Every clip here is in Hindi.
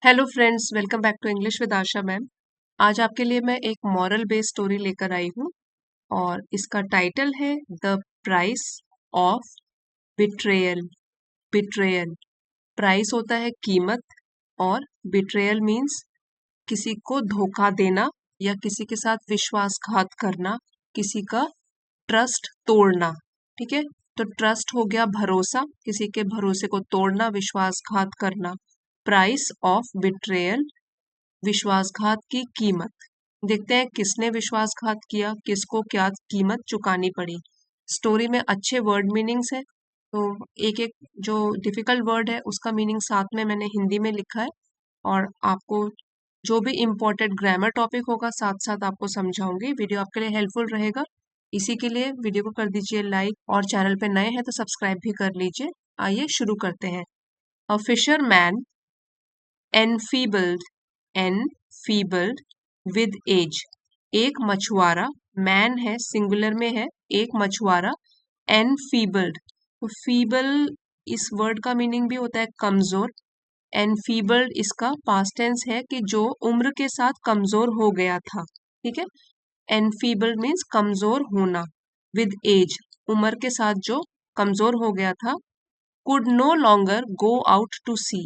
Hello friends, welcome back to English with Asha ma'am. आज आपके लिए मैं एक मॉरल बेस्ड स्टोरी लेकर आई हूँ और इसका टाइटल है the price of betrayal. Betrayal price होता है कीमत, और बिट्रेयल मीन्स किसी को धोखा देना या किसी के साथ विश्वासघात करना, किसी का ट्रस्ट तोड़ना। ठीक है, तो ट्रस्ट हो गया भरोसा, किसी के भरोसे को तोड़ना, विश्वासघात करना। प्राइस ऑफ बिट्रेयल, विश्वासघात की कीमत। देखते हैं किसने विश्वासघात किया, किसको क्या कीमत चुकानी पड़ी। स्टोरी में अच्छे वर्ड मीनिंग्स है, तो एक एक जो डिफिकल्ट वर्ड है उसका मीनिंग साथ में मैंने हिंदी में लिखा है, और आपको जो भी इम्पोर्टेंट ग्रामर टॉपिक होगा साथ साथ आपको समझाऊंगी। वीडियो आपके लिए हेल्पफुल रहेगा, इसी के लिए वीडियो को कर दीजिए लाइक, और चैनल पे नए हैं तो सब्सक्राइब भी कर लीजिए। आइए शुरू करते हैं। A fisherman enfeebled, enfeebled with age, एक मछुआरा, मैन है सिंगुलर में है, एक मछुआरा, enfeebled, तो फीबल इस वर्ड का मीनिंग भी होता है कमजोर। enfeebled इसका पास्ट टेंस है कि जो उम्र के साथ कमजोर हो गया था। ठीक है, enfeebled मीन्स कमजोर होना, with age उम्र के साथ जो कमजोर हो गया था। could no longer go out to sea,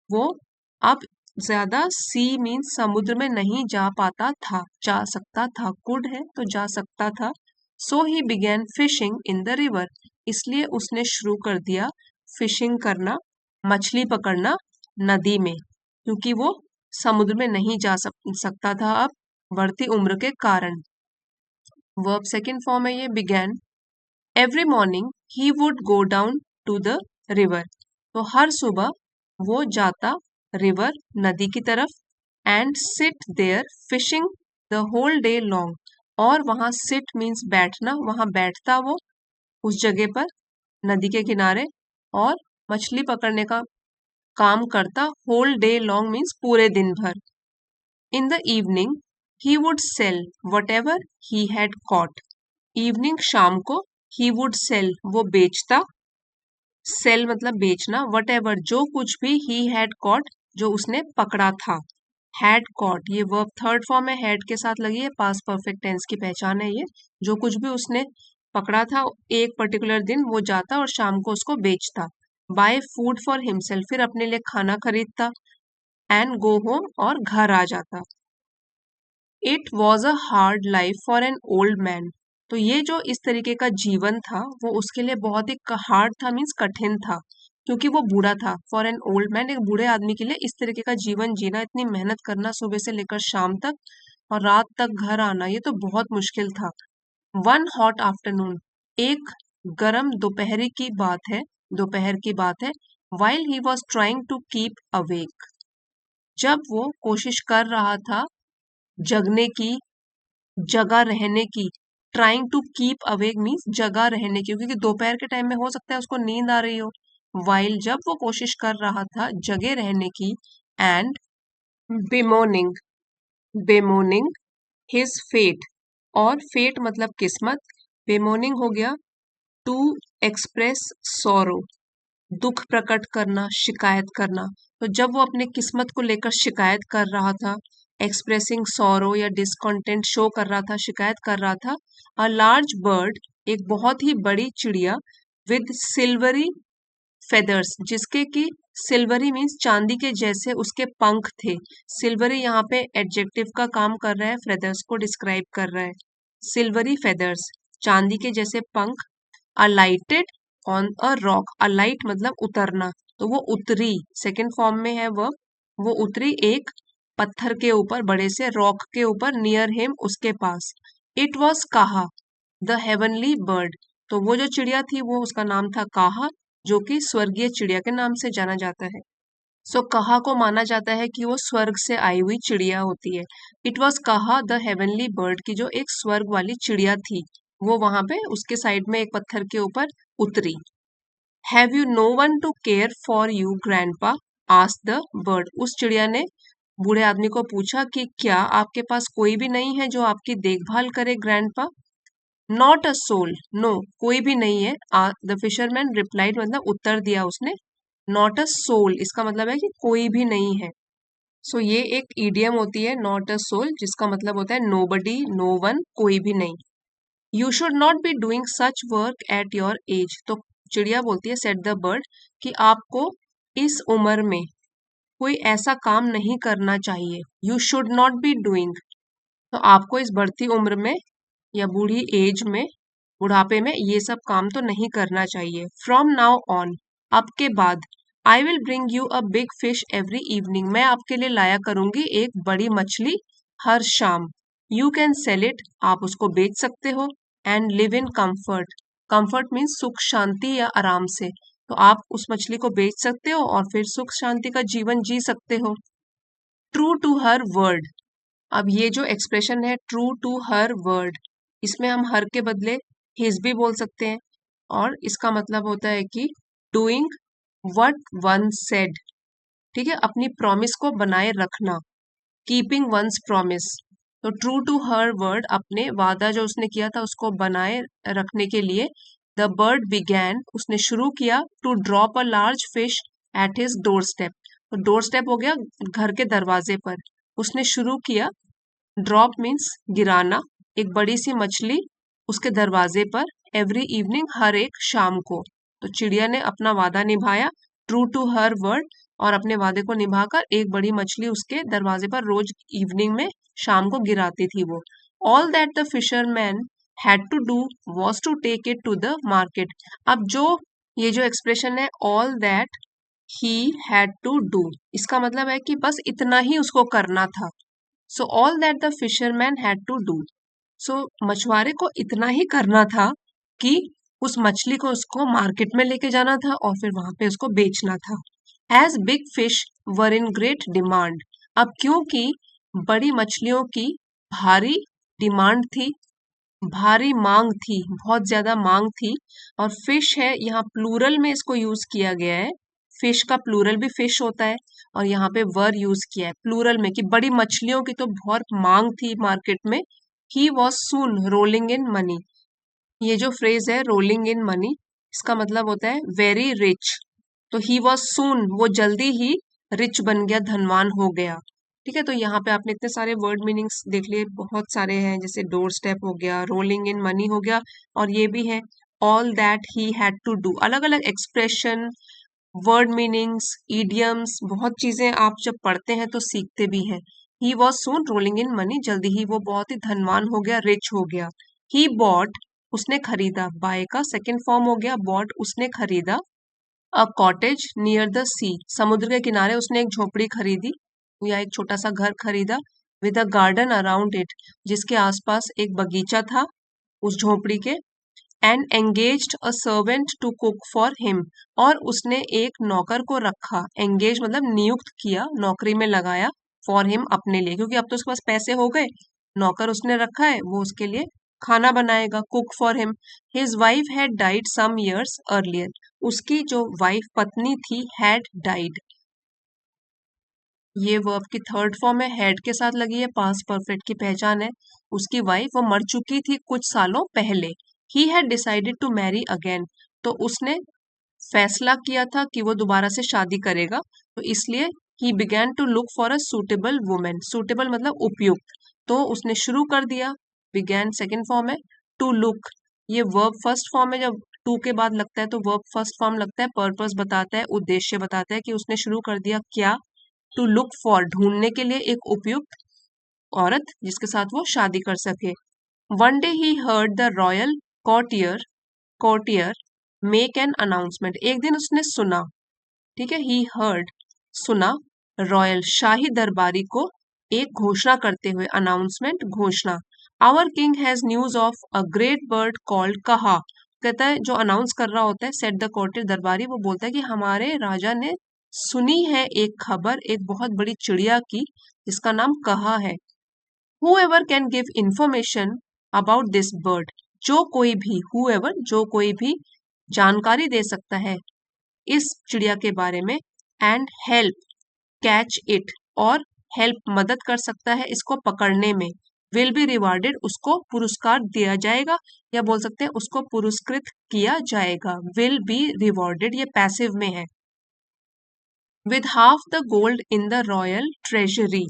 वो अब ज्यादा सी मीन्स समुद्र में नहीं जा पाता था, जा सकता था, कुड है तो जा सकता था। So he began fishing in the river, इसलिए उसने शुरू कर दिया फिशिंग करना, मछली पकड़ना नदी में, क्योंकि वो समुद्र में नहीं जा सकता था अब बढ़ती उम्र के कारण। वर्ब सेकंड फॉर्म है ये began. Every morning he would go down to the river, तो हर सुबह वो जाता रिवर नदी की तरफ, and sit there fishing the whole day long, और वहां सिट मीन्स बैठना, वहां बैठता वो उस जगह पर नदी के किनारे, और मछली पकड़ने का काम करता। होल डे लॉन्ग मीन्स पूरे दिन भर। In the evening he would sell whatever he had caught, evening शाम को, ही वुड सेल वो बेचता, सेल मतलब बेचना, वट एवर जो कुछ भी, ही हैड कॉट जो उसने पकड़ा था। हैड कॉट ये वर्ब थर्ड फॉर्म है, हैड के साथ लगी है, पास्ट परफेक्ट टेंस की पहचान है ये। जो कुछ भी उसने पकड़ा था एक पर्टिकुलर दिन वो जाता और शाम को उसको बेचता। बाय फूड फॉर हिमसेल्फ, फिर अपने लिए खाना खरीदता, एंड गो होम और घर आ जाता। It was a hard life for an old man, तो ये जो इस तरीके का जीवन था वो उसके लिए बहुत ही हार्ड था, मीन्स कठिन था, क्योंकि वो बूढ़ा था। फॉर एन ओल्ड मैन, एक बूढ़े आदमी के लिए इस तरीके का जीवन जीना, इतनी मेहनत करना सुबह से लेकर शाम तक और रात तक घर आना, ये तो बहुत मुश्किल था। वन हॉट आफ्टरनून, एक गरम दोपहरी की बात है, दोपहर की बात है। While he was trying to keep awake, जब वो कोशिश कर रहा था जगने की, जगा रहने की। Trying to keep awake means जगा रहने की, क्योंकि दोपहर के टाइम में हो सकता है उसको नींद आ रही हो। वाइल जब वो कोशिश कर रहा था जगे रहने की, एंड बेमोनिंग, बेमोनिंग हिज फेट, और फेट मतलब किस्मत, बेमोनिंग हो गया टू एक्सप्रेस सोरो, दुख प्रकट करना, शिकायत करना। तो जब वो अपने किस्मत को लेकर शिकायत कर रहा था, एक्सप्रेसिंग सॉरो या डिसकंटेंट शो कर रहा था, शिकायत कर रहा था। अ लार्ज बर्ड, एक बहुत ही बड़ी चिड़िया, विद सिल्वरी फेदर्स, जिसके की सिल्वरी मीन्स चांदी के जैसे उसके पंख थे। सिल्वरी यहाँ पे एडजेक्टिव का काम कर रहा है, फेदर्स को डिस्क्राइब कर रहा है। सिल्वरी फेदर्स, चांदी के जैसे पंख। Alighted on a rock, alight मतलब उतरना, तो वो उतरी, सेकंड फॉर्म में है वर्ब, वो उतरी एक पत्थर के ऊपर, बड़े से रॉक के ऊपर, नियर हिम उसके पास। इट वॉज काहा द हेवनली बर्ड, तो वो जो चिड़िया थी वो उसका नाम था काहा, जो कि स्वर्गीय चिड़िया के नाम से जाना जाता है। सो कहा को माना जाता है कि वो स्वर्ग से आई हुई चिड़िया होती है। इट वॉज कहा द हेवनली बर्ड, की जो एक स्वर्ग वाली चिड़िया थी, वो वहां पे उसके साइड में एक पत्थर के ऊपर उतरी। Have you know one two care for you grandpa, asked the bird, उस चिड़िया ने बूढ़े आदमी को पूछा कि क्या आपके पास कोई भी नहीं है जो आपकी देखभाल करे grandpa. Not a soul, no कोई भी नहीं है। द फिशरमैन रिप्लाइड मतलब उत्तर दिया उसने। नॉट अ सोल इसका मतलब है कि कोई भी नहीं है। सो ये एक ईडियम होती है, नॉट अ सोल, जिसका मतलब होता है नोबडी, नो वन, कोई भी नहीं। You should not be doing such work at your age. तो चिड़िया बोलती है, सेट द बर्ड, कि आपको इस उम्र में कोई ऐसा काम नहीं करना चाहिए। You should not be doing, तो आपको इस बढ़ती उम्र में या बूढ़ी एज में, बुढ़ापे में ये सब काम तो नहीं करना चाहिए। फ्रॉम नाउ ऑन, अब के बाद, I will bring you a big fish every evening, मैं आपके लिए लाया करूंगी एक बड़ी मछली हर शाम। यू कैन सेल इट, आप उसको बेच सकते हो। And live in comfort, comfort means सुख शांति या आराम से, तो आप उस मछली को बेच सकते हो और फिर सुख शांति का जीवन जी सकते हो। ट्रू टू हर वर्ड, अब ये जो एक्सप्रेशन है ट्रू टू हर वर्ड, इसमें हम हर के बदले हिज भी बोल सकते हैं, और इसका मतलब होता है कि डूइंग वट वन सेड, ठीक है, अपनी प्रॉमिस को बनाए रखना, कीपिंग वंस प्रॉमिस। तो ट्रू टू हर वर्ड, अपने वादा जो उसने किया था उसको बनाए रखने के लिए, द बर्ड बिगैन, उसने शुरू किया, to drop a large fish at his doorstep. तो डोर स्टेप हो गया घर के दरवाजे पर, उसने शुरू किया, ड्रॉप मीन्स गिराना, एक बड़ी सी मछली उसके दरवाजे पर, एवरी इवनिंग, हर एक शाम को। तो चिड़िया ने अपना वादा निभाया, ट्रू टू हर वर्ड, और अपने वादे को निभाकर एक बड़ी मछली उसके दरवाजे पर रोज इवनिंग में, शाम को गिराती थी वो। All that the fisherman had to do was to take it to the market. अब जो ये जो एक्सप्रेशन है all that he had to do, इसका मतलब है कि बस इतना ही उसको करना था। So all that the fisherman had to do, so मछुआरे को इतना ही करना था कि उस मछली को उसको मार्केट में लेके जाना था और फिर वहां पे उसको बेचना था। As big fish were in great demand, अब क्योंकि बड़ी मछलियों की भारी डिमांड थी, भारी मांग थी, बहुत ज्यादा मांग थी, और फिश है यहाँ प्लूरल में इसको यूज किया गया है, फिश का प्लूरल भी फिश होता है, और यहाँ पे वर यूज किया है प्लूरल में कि बड़ी मछलियों की तो बहुत मांग थी मार्केट में। He was soon rolling in money, ये जो फ्रेज है रोलिंग इन मनी, इसका मतलब होता है वेरी रिच। तो ही वॉज सून, वो जल्दी ही रिच बन गया, धनवान हो गया। ठीक है, तो यहाँ पे आपने इतने सारे वर्ड मीनिंग्स देख लिए, बहुत सारे हैं, जैसे डोर स्टेप हो गया, रोलिंग इन मनी हो गया, और ये भी है all that he had to do. अलग अलग एक्सप्रेशन, वर्ड मीनिंग्स, ईडियम्स, बहुत चीजें आप जब पढ़ते हैं तो सीखते भी हैं। He was soon rolling in money, जल्दी ही वो बहुत ही धनवान हो गया, रिच हो गया। ही बॉट, उसने खरीदा, बाय का सेकेंड फॉर्म हो गया बॉट, उसने खरीदा। अ कॉटेज नियर द सी, समुद्र के किनारे उसने एक झोपड़ी खरीदी या एक छोटा सा घर खरीदा। With a garden around it, जिसके आसपास एक बगीचा था उस झोपड़ी के। And engaged a servant to cook for him, और उसने एक नौकर को रखा, एंगेज मतलब नियुक्त किया, नौकरी में लगाया, फॉर हिम अपने लिए, क्योंकि अब तो उसके पास पैसे हो गए, नौकर उसने रखा है, वो उसके लिए खाना बनाएगा, cook for him. His wife had died some years earlier, उसकी जो वाइफ पत्नी थी हैड डाइड, ये वर्ब की थर्ड फॉर्म है, हैड के साथ लगी है, पास्ट परफेक्ट की पहचान है। उसकी वाइफ वो मर चुकी थी कुछ सालों पहले। He had decided to marry again, तो उसने फैसला किया था कि वो दोबारा से शादी करेगा, तो इसलिए he began to look for a suitable women, suitable मतलब उपयुक्त, तो उसने शुरू कर दिया, बिगैन सेकेंड फॉर्म है, टू लुक ये वर्ब फर्स्ट फॉर्म है, जब टू के बाद लगता है तो वर्ब फर्स्ट फॉर्म लगता है, पर्पस बताता है, उद्देश्य बताता है कि उसने शुरू कर दिया क्या, टू लुक फॉर ढूंढने के लिए एक उपयुक्त औरत जिसके साथ वो शादी कर सके। One day he heard the royal courtier courtier make an announcement, एक दिन उसने सुना, ठीक है, ही हर्ड सुना, रॉयल शाही दरबारी को एक घोषणा करते हुए, अनाउंसमेंट घोषणा। Our king has news of a great bird called Kaha, कहता है जो अनाउंस कर रहा होता है, सेट द कॉर्टियर दरबारी, वो बोलता है कि हमारे राजा ने सुनी है एक खबर एक बहुत बड़ी चिड़िया की जिसका नाम कहा है। whoever can give information about this bird, जो कोई भी, whoever जो कोई भी जानकारी दे सकता है इस चिड़िया के बारे में, एंड हेल्प कैच इट, और हेल्प मदद कर सकता है इसको पकड़ने में, विल बी रिवार्डेड उसको पुरस्कार दिया जाएगा, या बोल सकते हैं उसको पुरस्कृत किया जाएगा। विल बी रिवॉर्डेड ये पैसिव में है। With half the gold in the royal treasury.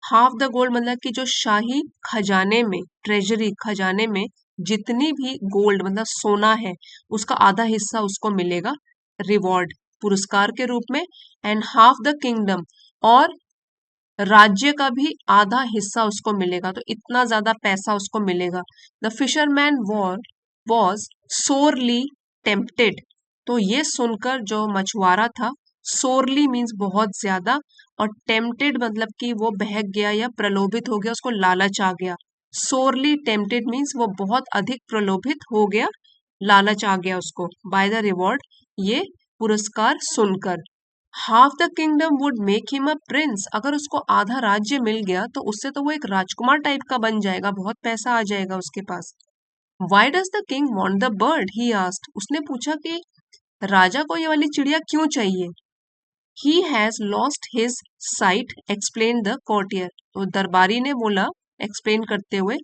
Half the gold मतलब कि जो शाही खजाने में, ट्रेजरी खजाने में जितनी भी गोल्ड मतलब सोना है उसका आधा हिस्सा उसको मिलेगा रिवॉर्ड, पुरस्कार के रूप में। एंड हाफ द किंगडम, और राज्य का भी आधा हिस्सा उसको मिलेगा, तो इतना ज्यादा पैसा उसको मिलेगा। The fisherman was sorely tempted. तो ये सुनकर जो मछुआरा था, सोरली मीन्स बहुत ज्यादा, और टेम्प्टेड मतलब कि वो बहक गया या प्रलोभित हो गया, उसको लालच आ गया। सोरली टेम्प्टेड मीन्स वो बहुत अधिक प्रलोभित हो गया, लालच आ गया उसको, बाय द रिवॉर्ड, ये पुरस्कार सुनकर। Half the kingdom would make him a prince. अगर उसको आधा राज्य मिल गया तो उससे तो वो एक राजकुमार टाइप का बन जाएगा, बहुत पैसा आ जाएगा उसके पास। Why does the king want the bird, he asked. उसने पूछा कि राजा को ये वाली चिड़िया क्यों चाहिए। He has lost his site, explain the courtier. तो दरबारी ने बोला, एक्सप्लेन करते हुए,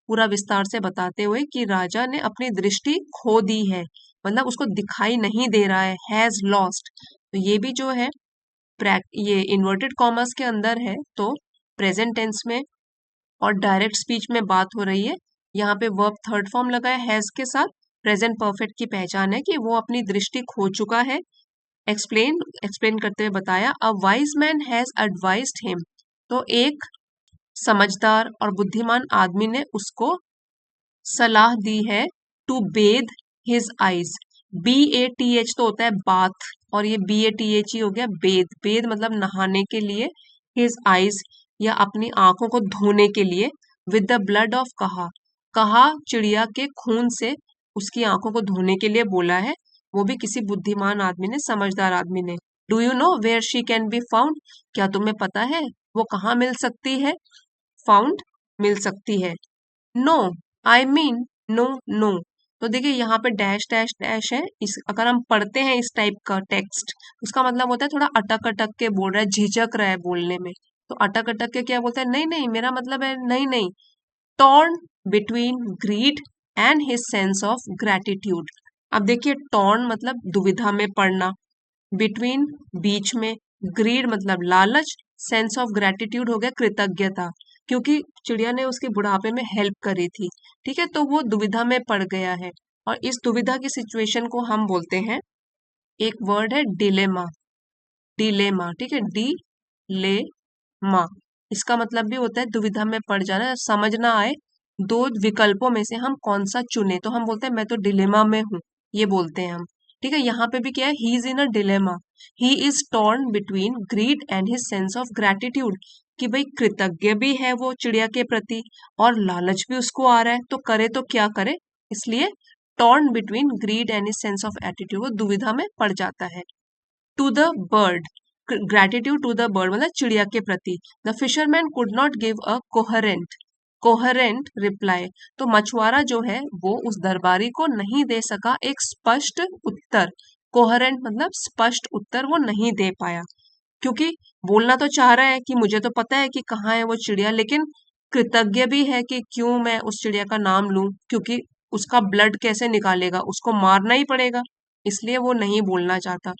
पूरा विस्तार से बताते हुए, कि राजा ने अपनी दृष्टि खो दी है, मतलब उसको दिखाई नहीं दे रहा है, हैज लॉस्ट। तो ये भी जो है ये इन्वर्टेड कॉमर्स के अंदर है, तो प्रेजेंट टेंस में और डायरेक्ट स्पीच में बात हो रही है। यहाँ पे वर्ब थर्ड फॉर्म लगा है हैज के साथ। प्रेजेंट परफेक्ट की पहचान है कि वो अपनी दृष्टि खो चुका है। एक्सप्लेन एक्सप्लेन करते हुए बताया, a wise man has advised him. तो एक समझदार और बुद्धिमान आदमी ने उसको सलाह दी है, to bathe his eyes. BATH तो होता है बाथ, और ये BATH ही हो गया बेद। बेद मतलब नहाने के लिए, हिज आईज या अपनी आंखों को धोने के लिए। विद द ब्लड ऑफ कहा, कहा चिड़िया के खून से उसकी आंखों को धोने के लिए बोला है, वो भी किसी बुद्धिमान आदमी ने, समझदार आदमी ने। Do you know where she can be found, क्या तुम्हें पता है वो कहाँ मिल सकती है। फाउंड मिल सकती है। No, I mean no, no. तो देखिए यहाँ पे डैश डैश डैश है। इस अगर हम पढ़ते हैं इस टाइप का टेक्स्ट, उसका मतलब होता है थोड़ा अटक अटक के बोल रहा है, झिझक रहा है बोलने में। तो अटक अटक के क्या बोलते हैं, नहीं नहीं मेरा मतलब है नहीं नहीं। Torn between greed and his sense of gratitude. अब देखिए टॉर्न मतलब दुविधा में पड़ना, बिटवीन बीच में, ग्रीड मतलब लालच, सेंस ऑफ ग्रेटिट्यूड हो गया कृतज्ञता, क्योंकि चिड़िया ने उसके बुढ़ापे में हेल्प करी थी। ठीक है, तो वो दुविधा में पड़ गया है, और इस दुविधा की सिचुएशन को हम बोलते हैं, एक वर्ड है डिलेमा। डिलेमा, ठीक है, डी ले मा। इसका मतलब भी होता है दुविधा में पड़ जाना, समझ ना आए दो विकल्पों में से हम कौन सा चुने, तो हम बोलते हैं मैं तो डिलेमा में हूँ, ये बोलते हैं हम। ठीक है, यहाँ पे भी क्या है, he is in a dilemma. He is torn between greed and his sense of gratitude, कि भाई कृतज्ञ भी है वो चिड़िया के प्रति, और लालच भी उसको आ रहा है, तो करे तो क्या करे। इसलिए torn between greed and his sense of attitude, वो दुविधा में पड़ जाता है। To the bird, gratitude to the bird मतलब चिड़िया के प्रति। The fisherman could not give a coherent reply. तो मछुआरा जो है वो उस दरबारी को नहीं दे सका एक स्पष्ट उत्तर। कोहरेंट मतलब स्पष्ट उत्तर वो नहीं दे पाया, क्योंकि बोलना तो चाह रहा है कि मुझे तो पता है कि कहाँ है वो चिड़िया, लेकिन कृतज्ञ भी है कि क्यों मैं उस चिड़िया का नाम लूं, क्योंकि उसका ब्लड कैसे निकालेगा, उसको मारना ही पड़ेगा, इसलिए वो नहीं बोलना चाहता।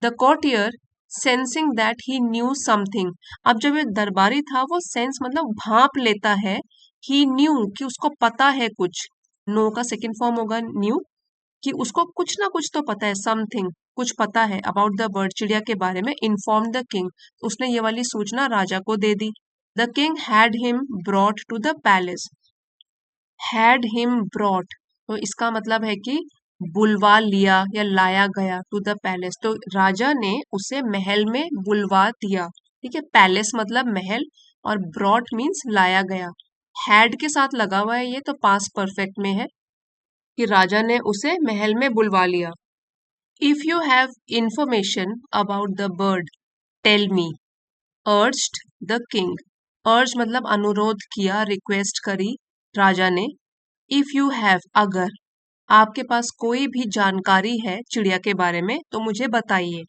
The courtier sensing that he new something. अब जब ये दरबारी था वो सेंस मतलब भांप लेता है, ही न्यू कि उसको पता है कुछ, नो का सेकंड फॉर्म होगा न्यू, कि उसको कुछ ना कुछ तो पता है, समथिंग कुछ पता है, अबाउट द बर्ड चिड़िया के बारे में। इन्फॉर्म द किंग, उसने ये वाली सूचना राजा को दे दी। The king had him brought to the palace. Had him brought, तो इसका मतलब है कि बुलवा लिया या लाया गया, टू द पैलेस, तो राजा ने उसे महल में बुलवा दिया। ठीक है, पैलेस मतलब महल, और ब्रॉट मीन्स लाया गया। हैड के साथ लगा हुआ है ये, तो पास्ट परफेक्ट में है कि राजा ने उसे महल में बुलवा लिया। If you have information about the bird tell me, urged the king. Urge मतलब अनुरोध किया, रिक्वेस्ट करी राजा ने। इफ यू हैव अगर आपके पास कोई भी जानकारी है चिड़िया के बारे में तो मुझे बताइए।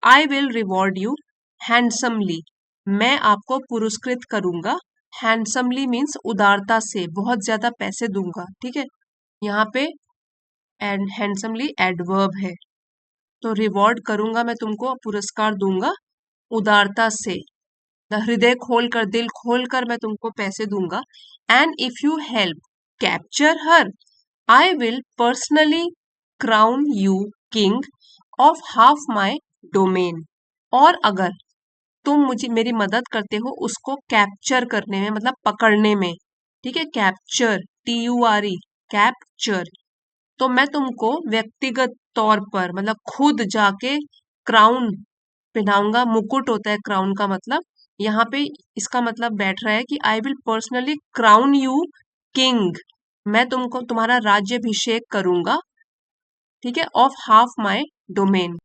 I will reward you handsomely, मैं आपको पुरस्कृत करूंगा। हैंडसमली मीन्स उदारता से, बहुत ज्यादा पैसे दूंगा। ठीक है, यहाँ पे एंड हैंडसमली एडवर्ब है। तो रिवॉर्ड करूंगा, मैं तुमको पुरस्कार दूंगा उदारता से। हृदय खोल कर, दिल खोल कर मैं तुमको पैसे दूंगा। And if you help capture her, I will personally crown you king of half my domain. और अगर तुम मुझे मेरी मदद करते हो उसको कैप्चर करने में, मतलब पकड़ने में, ठीक है, कैप्चर, TURE, कैप्चर, तो मैं तुमको व्यक्तिगत तौर पर, मतलब खुद जाके क्राउन पहनाऊंगा। मुकुट होता है क्राउन का मतलब, यहाँ पे इसका मतलब बैठ रहा है कि I will personally crown you king, मैं तुमको तुम्हारा राज्यभिषेक करूंगा, ठीक है, ऑफ हाफ माई डोमेन,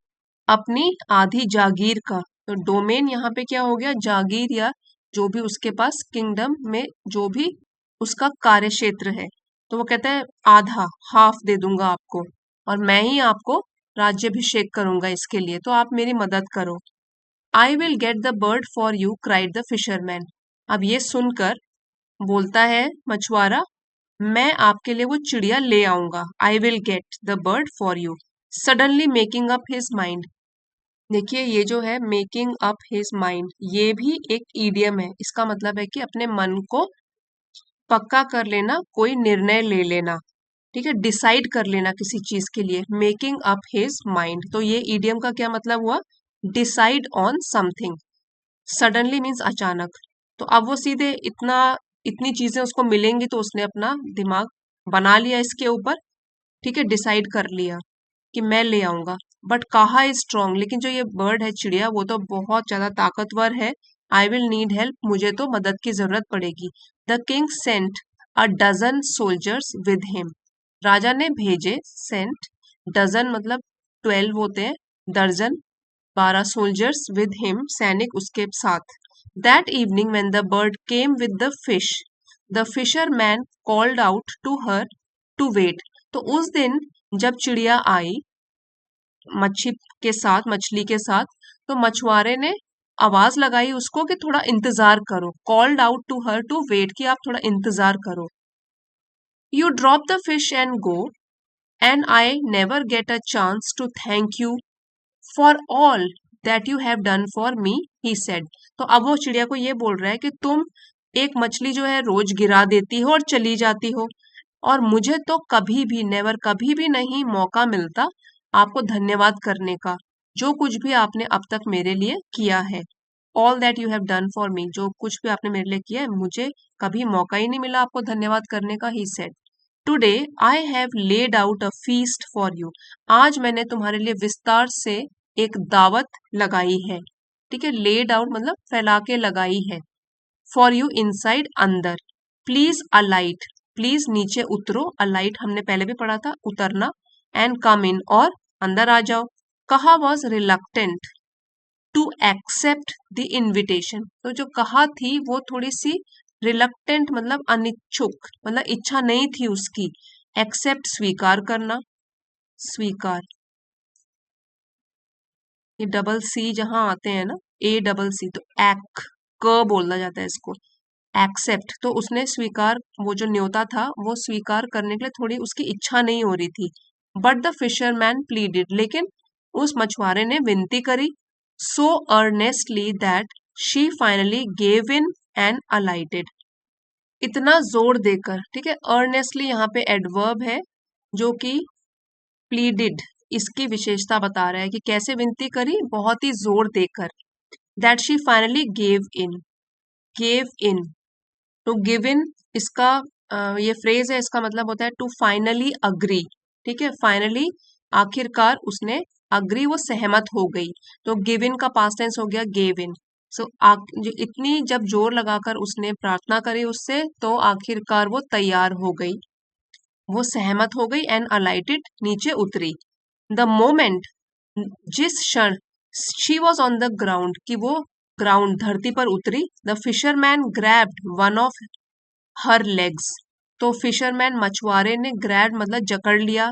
अपनी आधी जागीर का। तो डोमेन यहाँ पे क्या हो गया, जागीर या जो भी उसके पास किंगडम में जो भी उसका कार्य क्षेत्र है। तो वो कहता है आधा, हाफ दे दूंगा आपको, और मैं ही आपको राज्यभिषेक करूंगा इसके लिए, तो आप मेरी मदद करो। I will get the bird for you, cried the fisherman. अब ये सुनकर बोलता है मछुआरा, मैं आपके लिए वो चिड़िया ले आऊंगा। I will get the bird for you, suddenly making up his mind. देखिए ये जो है मेकिंग अप हिज माइंड, ये भी एक ईडियम है। इसका मतलब है कि अपने मन को पक्का कर लेना, कोई निर्णय ले लेना, ठीक है, डिसाइड कर लेना किसी चीज के लिए। मेकिंग अप हिज माइंड, तो ये ईडियम का क्या मतलब हुआ, decide on something. Suddenly means अचानक। तो अब वो सीधे इतनी चीजें उसको मिलेंगी तो उसने अपना दिमाग बना लिया इसके ऊपर, ठीक है, डिसाइड कर लिया कि मैं ले आऊंगा। बट काहा इज स्ट्रॉन्ग, लेकिन जो ये बर्ड है चिड़िया, वो तो बहुत ज्यादा ताकतवर है। आई विल नीड हेल्प, मुझे तो मदद की जरूरत पड़ेगी। The king sent a dozen soldiers with him, राजा ने भेजे, सेंट, डजन मतलब 12 होते हैं, दर्जन 12 सोल्जर्स विद हिम, सैनिक उसके साथ। That evening when the bird came with the fisherman called out to her to wait. तो उस दिन जब चिड़िया आई मच्छी के साथ, मछली के साथ, तो मछुआरे ने आवाज लगाई उसको कि थोड़ा इंतजार करो। Called out to her to wait, कि आप थोड़ा इंतजार करो। You drop the fish and go, and I never get a chance to thank you for all that you have done for me, he said. तो अब वो चिड़िया को ये बोल रहा है कि तुम एक मछली जो है रोज गिरा देती हो और चली जाती हो, और मुझे तो कभी भी, नेवर, कभी भी नहीं मौका मिलता आपको धन्यवाद करने का, जो कुछ भी आपने अब तक मेरे लिए किया है। All that you have done for मी, जो कुछ भी आपने मेरे लिए किया है, मुझे कभी मौका ही नहीं मिला आपको धन्यवाद करने का, he said. Today I have laid out a feast for you, आज मैंने तुम्हारे लिए विस्तार से एक दावत लगाई है, ठीक है, लेड आउट मतलब फैला के लगाई है, फॉर यू इनसाइड अंदर। प्लीज अलाइट, प्लीज नीचे उतरो, अलाइट हमने पहले भी पढ़ा था, उतरना, एंड कम इन, और अंदर आ जाओ। Kaha was reluctant to accept the invitation, तो जो कहा थी वो थोड़ी सी रिलक्टेंट मतलब अनिच्छुक, मतलब इच्छा नहीं थी उसकी। एक्सेप्ट स्वीकार करना, स्वीकार, ये डबल सी जहां आते हैं ना, ACC, तो एक्, क बोला जाता है इसको, एक्सेप्ट। तो उसने स्वीकार, वो जो न्योता था वो स्वीकार करने के लिए थोड़ी उसकी इच्छा नहीं हो रही थी। बट द फिशरमैन प्लीडेड, लेकिन उस मछुआरे ने विनती करी, so earnestly that she finally gave in and alighted, इतना जोर देकर, ठीक है, अर्नेस्टली यहाँ पे एडवर्ब है जो कि प्लीडिड, इसकी विशेषता बता रहा है कि कैसे विनती करी, बहुत ही जोर देकर। That she finally gave in, gave in, to give in, इसका ये फ्रेज है, इसका मतलब होता है टू फाइनली अग्री, ठीक है, फाइनली आखिरकार उसने, अग्री वो सहमत हो गई, तो गिव इन का पास्ट टेंस हो गया गेव इन। सो जो इतनी जब जोर लगाकर उसने प्रार्थना करी उससे, तो आखिरकार वो तैयार हो गई, वो सहमत हो गई, एंड अलाइटेड, नीचे उतरी। द मोमेंट, जिस क्षण she was on the ground, कि वो ग्राउंड धरती पर उतरी, the fisherman grabbed one of her legs, तो फिशरमैन मछुआरे ने ग्रैब मतलब जकड़ लिया,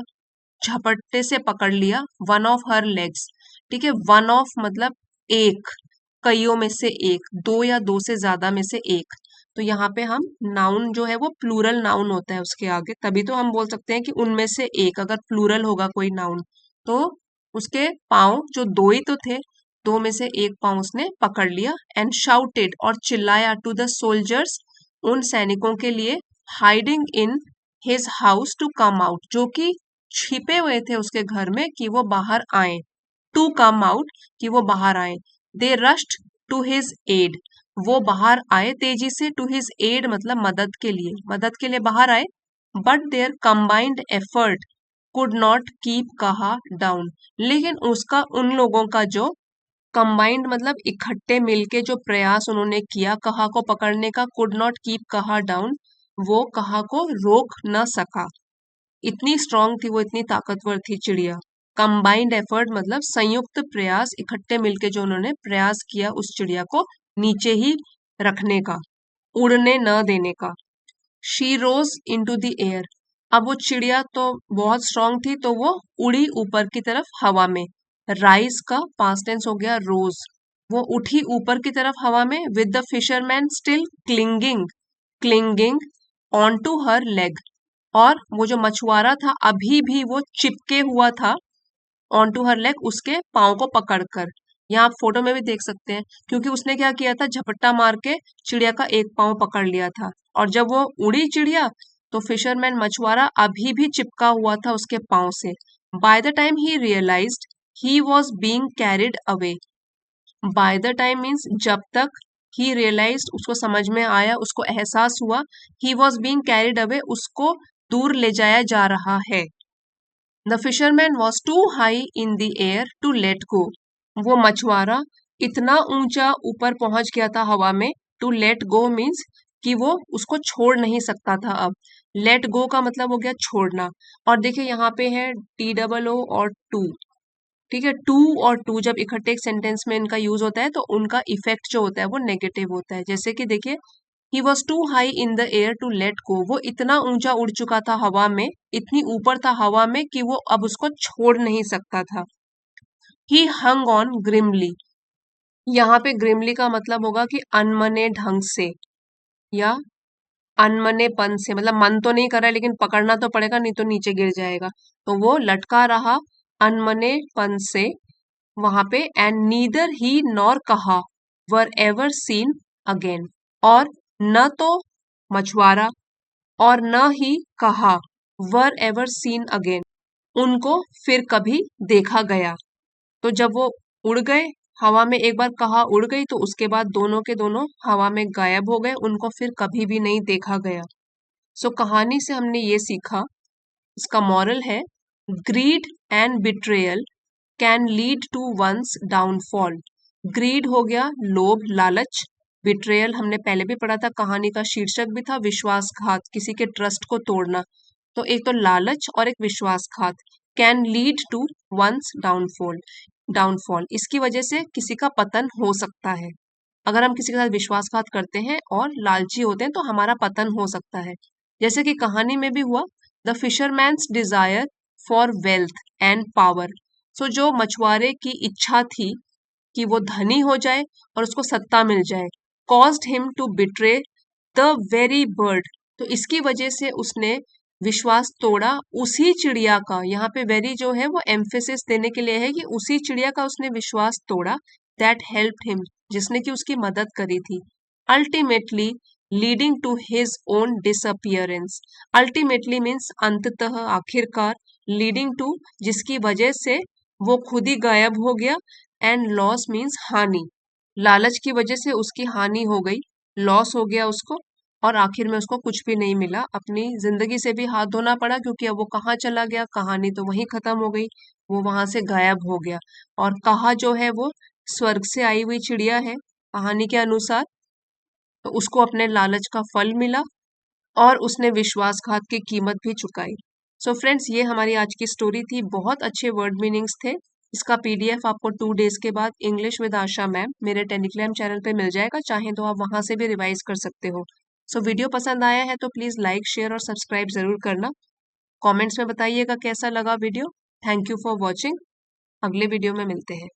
झपट्टे से पकड़ लिया, वन ऑफ हर लेग्स, ठीक है, वन ऑफ मतलब एक, कईयों में से एक, दो या दो से ज्यादा में से एक। तो यहाँ पे हम नाउन जो है वो प्लूरल नाउन होता है उसके आगे, तभी तो हम बोल सकते हैं कि उनमें से एक, अगर प्लूरल होगा कोई नाउन तो उसके पाँव जो दो ही तो थे, दो में से एक पाँव उसने पकड़ लिया एंड शाउटेड और चिल्लाया टू द सोल्जर्स, उन सैनिकों के लिए, hiding in his house to come out, जो कि छिपे हुए थे उसके घर में, कि वो बाहर आए, टू कम आउट कि वो बाहर आए। They rushed to his add, वो बाहर आए तेजी से, टू हिज एड मतलब मदद के लिए बाहर आए। But their combined effort could not keep Kaha down, लेकिन उसका उन लोगों का जो कंबाइंड मतलब इकट्ठे मिलके जो प्रयास उन्होंने किया कहा को पकड़ने का, could not keep Kaha down, वो कहा को रोक न सका। इतनी स्ट्रांग थी वो, इतनी ताकतवर थी चिड़िया। कंबाइंड एफर्ट मतलब संयुक्त प्रयास, इकट्ठे मिलके जो उन्होंने प्रयास किया उस चिड़िया को नीचे ही रखने का, उड़ने न देने का। She rose into the air, अब वो चिड़िया तो बहुत स्ट्रांग थी, तो वो उड़ी ऊपर की तरफ हवा में। राइज का पास्ट टेंस हो गया रोज, वो उठी ऊपर की तरफ हवा में, with the fisherman still clinging clinging on to her leg, और वो जो मछुआरा था अभी भी वो चिपके हुआ था ऑन टू हर लेग, उसके पाँव को पकड़कर। यहाँ आप फोटो में भी देख सकते हैं, क्योंकि उसने क्या किया था, झपट्टा मार के चिड़िया का एक पाँव पकड़ लिया था, और जब वो उड़ी चिड़िया तो फिशरमैन मछुआरा अभी भी चिपका हुआ था उसके पाँव से। By the time he realized he was being carried away, by the time means जब तक, ही रियलाइज्ड उसको समझ में आया, उसको एहसास हुआ, he was being carried away उसको दूर ले जाया जा रहा है। The fisherman was too high in the air to let go, वो मछुआरा इतना ऊंचा ऊपर पहुंच गया था हवा में, टू लेट गो मीन्स कि वो उसको छोड़ नहीं सकता था अब। लेट गो का मतलब हो गया छोड़ना, और देखिए यहाँ पे है TOO और टू, ठीक है। टू और टू जब इकट्ठे एक सेंटेंस में इनका यूज होता है तो उनका इफेक्ट जो होता है वो नेगेटिव होता है। जैसे कि देखिए, he was too high in the air to let go, वो इतना ऊंचा उड़ चुका था हवा में, इतनी ऊपर था हवा में कि वो अब उसको छोड़ नहीं सकता था। ही हंग ऑन ग्रिमली, यहाँ पे ग्रिमली का मतलब होगा कि अनमने ढंग से या अनमनेपन से, मतलब मन तो नहीं कर रहा है लेकिन पकड़ना तो पड़ेगा, नहीं तो नीचे गिर जाएगा, तो वो लटका रहा अनमनेपन से वहां पे। एंड नीदर ही नॉर कहा वर एवर सीन अगेन, और न तो मछुआरा और न ही कहा वर एवर सीन अगेन, उनको फिर कभी देखा गया। तो जब वो उड़ गए हवा में, एक बार कहा उड़ गई तो उसके बाद दोनों के दोनों हवा में गायब हो गए, उनको फिर कभी भी नहीं देखा गया। सो कहानी से हमने ये सीखा, इसका मॉरल है, greed and betrayal can lead to one's downfall. Greed हो गया लोभ लालच, बिट्रेयल हमने पहले भी पढ़ा था, कहानी का शीर्षक भी था विश्वासघात, किसी के ट्रस्ट को तोड़ना। तो एक तो लालच और एक विश्वासघात। Can lead to one's downfall, downfall इसकी वजह से किसी का पतन हो सकता है। अगर हम किसी के साथ विश्वासघात करते हैं और लालची होते हैं तो हमारा पतन हो सकता है। जैसे कि कहानी में भी हुआ, the fisherman's desire for wealth and power, so जो मछुआरे की इच्छा थी कि वो धनी हो जाए और उसको सत्ता मिल जाए, caused him to betray the very bird, तो इसकी वजह से उसने विश्वास तोड़ा उसी चिड़िया का। यहाँ पे वेरी जो है वो एम्फेसिस देने के लिए है कि उसी चिड़िया का उसने विश्वास तोड़ा, दैट हेल्प्ड हिम, जिसने कि उसकी मदद करी थी। Ultimately leading to his own disappearance, ultimately means अंततः आखिरकार, लीडिंग टू जिसकी वजह से वो खुद ही गायब हो गया, एंड लॉस मीन्स हानि, लालच की वजह से उसकी हानि हो गई, लॉस हो गया उसको, और आखिर में उसको कुछ भी नहीं मिला, अपनी जिंदगी से भी हाथ धोना पड़ा, क्योंकि अब वो कहाँ चला गया, कहानी तो वहीं खत्म हो गई, वो वहां से गायब हो गया। और कहा जो है वो स्वर्ग से आई हुई चिड़िया है कहानी के अनुसार, तो उसको अपने लालच का फल मिला और उसने विश्वासघात की कीमत भी चुकाई। सो फ्रेंड्स, ये हमारी आज की स्टोरी थी, बहुत अच्छे वर्ड मीनिंग्स थे। इसका PDF आपको 2 डेज के बाद इंग्लिश विद आशा मैम मेरे टेलीग्राम चैनल पे मिल जाएगा, चाहे तो आप वहां से भी रिवाइज कर सकते हो। सो वीडियो पसंद आया है तो प्लीज लाइक शेयर और सब्सक्राइब जरूर करना। कमेंट्स में बताइएगा कैसा लगा video. Thank you for watching, अगले वीडियो में मिलते हैं।